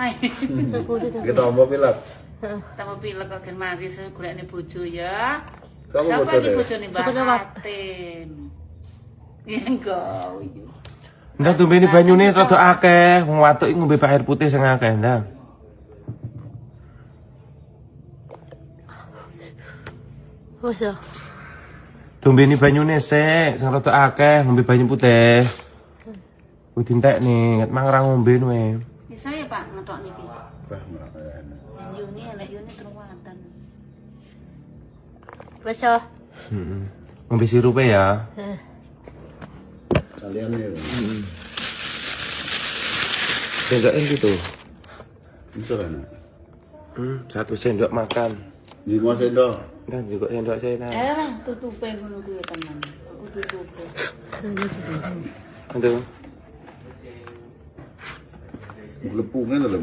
Hai. Kita mau pilek. Tambah pilek kok gen mari golekne bojo ya. Siapa Siapa iki bojone? bojone Mbak Fatin? Ya engko iki. Ndak tumbene banyune rada akeh, wong watuk iki ngombe air putih sing akeh, ndak. Wes ya. Tumbene banyune sik, sing rada akeh ngombe banyu putih. Kudu entekne, nget mang ora ngombe kowe. Bisa ya Pak ngetok niki. Bah, enak. Yang Yuni elek Yuni teruwatan. Wes ya. Heeh. Ngombe sirupe ya. Kalian nih. Sendok gitu. Bisa kan? 1 sendok makan. 5 sendok. Dan juga sendok saya nah. Lah tutupe ngono kuwi tenan. Aku tutupe. Aduh. Lepungnya lho.